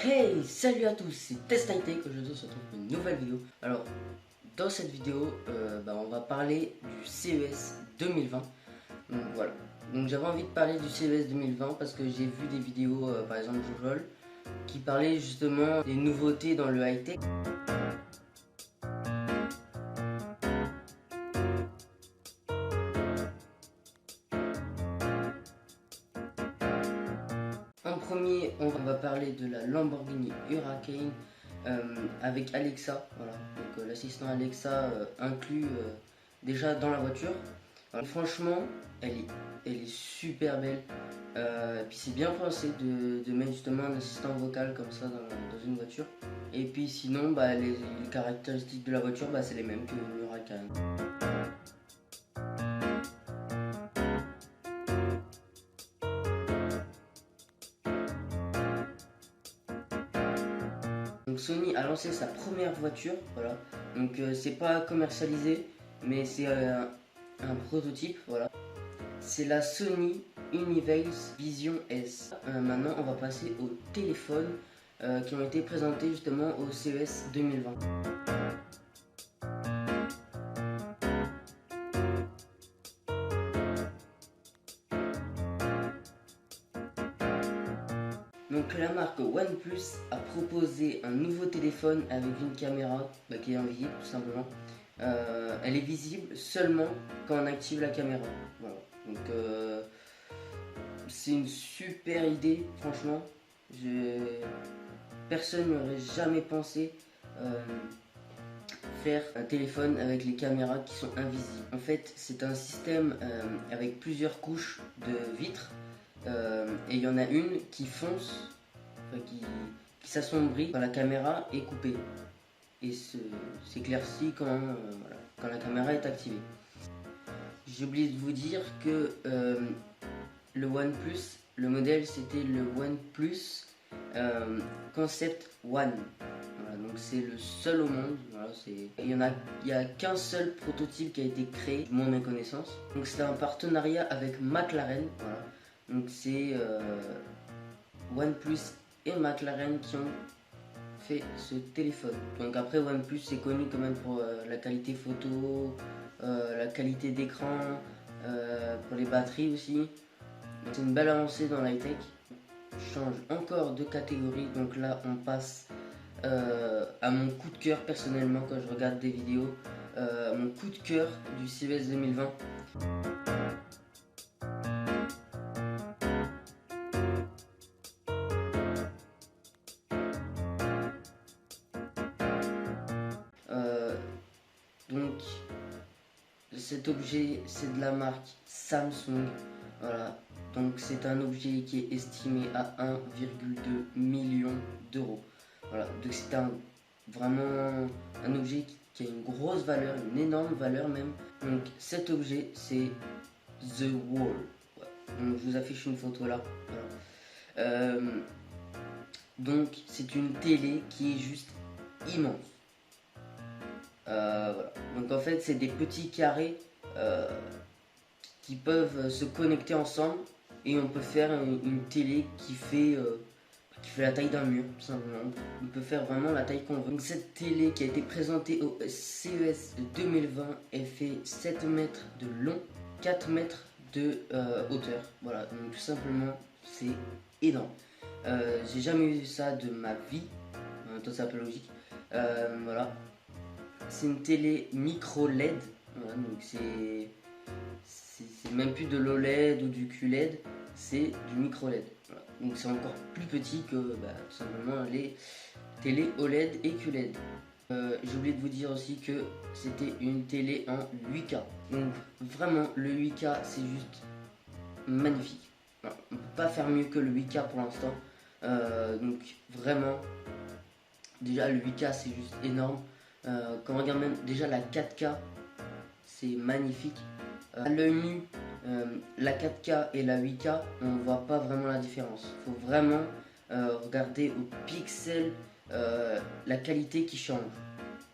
Hey, salut à tous, c'est Test High Tech, aujourd'hui on se retrouve pour une nouvelle vidéo. Alors, dans cette vidéo, on va parler du CES 2020. Donc voilà, donc j'avais envie de parler du CES 2020 parce que j'ai vu des vidéos, par exemple Joujol, qui parlaient justement des nouveautés dans le high-tech. En premier, on va parler de la Lamborghini Huracan avec Alexa, voilà. Donc l'assistant Alexa inclus déjà dans la voiture. Alors, franchement, elle est super belle. Puis c'est bien pensé de mettre justement un assistant vocal comme ça dans une voiture. Et puis sinon, les caractéristiques de la voiture, c'est les mêmes que une Huracan. Donc Sony a lancé sa première voiture, voilà. Donc c'est pas commercialisé, mais c'est un prototype, voilà. C'est la Sony Universal Vision S. Maintenant, on va passer aux téléphones qui ont été présentés justement au CES 2020. Donc la marque OnePlus a proposé un nouveau téléphone avec une caméra qui est invisible tout simplement. Elle est visible seulement quand on active la caméra. Voilà. Donc c'est une super idée, franchement. Personne n'aurait jamais pensé faire un téléphone avec les caméras qui sont invisibles. En fait, c'est un système avec plusieurs couches de vitres. Et il y en a une qui fonce, qui s'assombrit quand la caméra est coupée et s'éclaircit quand la caméra est activée. J'ai oublié de vous dire que le OnePlus, le modèle c'était le OnePlus Concept One. Voilà, donc c'est le seul au monde. Voilà, il y a qu'un seul prototype qui a été créé, de mes connaissances. Donc c'est un partenariat avec McLaren. Voilà. Donc c'est OnePlus et McLaren qui ont fait ce téléphone. Donc après OnePlus c'est connu quand même pour la qualité photo, la qualité d'écran, pour les batteries aussi. C'est une belle avancée dans l'high-tech. Change encore de catégorie, donc là on passe à mon coup de cœur personnellement quand je regarde des vidéos, mon coup de cœur du CES 2020. Donc cet objet c'est de la marque Samsung, voilà. Donc c'est un objet qui est estimé à 1,2 million d'euros. Voilà, donc c'est vraiment un objet qui a une grosse valeur, une énorme valeur même. Donc cet objet c'est The Wall. Ouais. Donc je vous affiche une photo là. Voilà. Donc c'est une télé qui est juste immense. Voilà. Donc en fait c'est des petits carrés qui peuvent se connecter ensemble et on peut faire une télé qui fait la taille d'un mur tout simplement. On peut faire vraiment la taille qu'on veut. Donc cette télé qui a été présentée au CES de 2020, elle fait 7 mètres de long, 4 mètres de hauteur. Voilà, donc tout simplement c'est énorme. J'ai jamais vu ça de ma vie, en même temps c'est un peu logique. Voilà. C'est une télé micro LED, voilà, donc c'est même plus de l'OLED ou du QLED, c'est du micro LED. Voilà. Donc c'est encore plus petit que tout simplement les télé OLED et QLED. J'ai oublié de vous dire aussi que c'était une télé en 8K. Donc vraiment le 8K c'est juste magnifique. Voilà. On ne peut pas faire mieux que le 8K pour l'instant. Donc vraiment, déjà le 8K c'est juste énorme. Quand on regarde même déjà la 4K, c'est magnifique. À l'œil nu, la 4K et la 8K, on ne voit pas vraiment la différence. Il faut vraiment regarder au pixel la qualité qui change.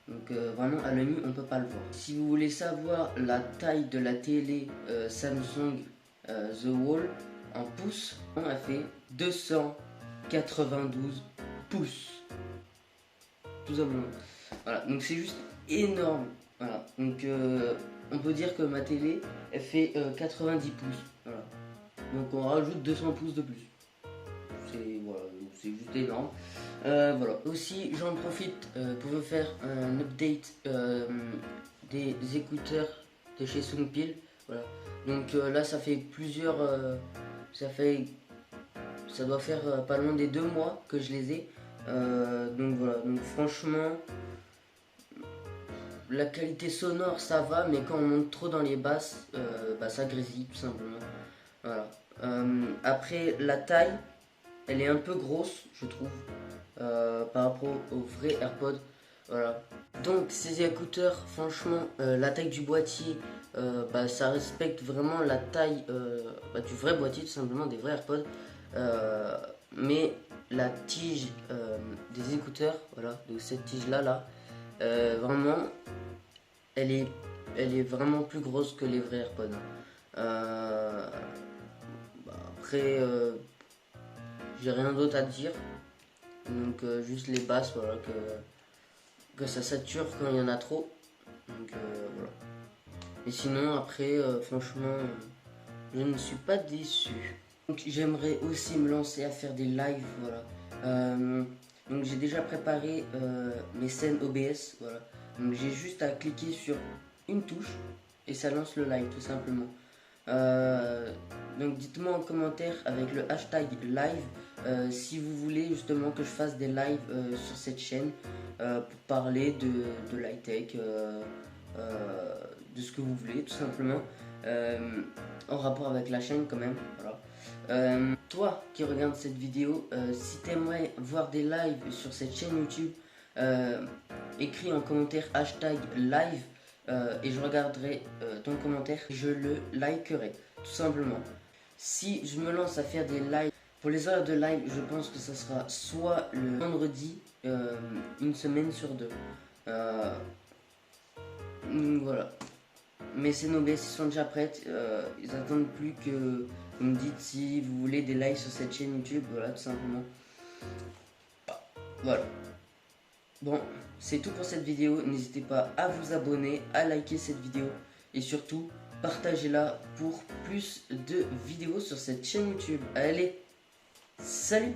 Donc vraiment à l'œil nu, on ne peut pas le voir. Si vous voulez savoir la taille de la télé Samsung The Wall en pouces, elle fait 292 pouces. Tout simplement. Voilà, donc c'est juste énorme. Voilà, donc on peut dire que ma télé, elle fait 90 pouces. Voilà. Donc on rajoute 200 pouces de plus. C'est voilà, c'est juste énorme. Voilà. Aussi, j'en profite pour vous faire un update des écouteurs de chez Soundpil. Voilà. Donc là, ça fait plusieurs, ça doit faire pas loin des 2 mois que je les ai. Donc voilà. Donc franchement, la qualité sonore ça va, mais quand on monte trop dans les basses, bah, ça grésille tout simplement. Voilà. Après, la taille, elle est un peu grosse, je trouve, par rapport au vrai AirPod. Voilà. Donc ces écouteurs, franchement, la taille du boîtier, bah, ça respecte vraiment la taille bah, du vrai boîtier, tout simplement, des vrais AirPods. Mais la tige des écouteurs, voilà, de cette tige là, vraiment, elle est vraiment plus grosse que les vrais AirPods. Bah, après, j'ai rien d'autre à dire. Donc juste les basses, voilà, que ça sature quand il y en a trop. Donc voilà. Et sinon après, franchement, je ne suis pas déçu. Donc j'aimerais aussi me lancer à faire des lives, voilà. Donc j'ai déjà préparé mes scènes OBS, voilà. Donc j'ai juste à cliquer sur une touche et ça lance le live tout simplement. Donc dites-moi en commentaire avec le hashtag live si vous voulez justement que je fasse des lives sur cette chaîne pour parler de l'high-tech, de ce que vous voulez tout simplement, en rapport avec la chaîne quand même. Voilà. Toi qui regardes cette vidéo, si tu aimerais voir des lives sur cette chaîne YouTube, écris en commentaire hashtag live. Et je regarderai ton commentaire et je le likerai, tout simplement. Si je me lance à faire des lives, pour les heures de live, je pense que ça sera soit le vendredi, une semaine sur 2. Voilà. Mes scènes OBS sont déjà prêtes, ils attendent plus que vous me dites si vous voulez des lives sur cette chaîne YouTube, voilà, tout simplement. Voilà. Bon, c'est tout pour cette vidéo. N'hésitez pas à vous abonner, à liker cette vidéo et surtout, partagez-la pour plus de vidéos sur cette chaîne YouTube. Allez, salut!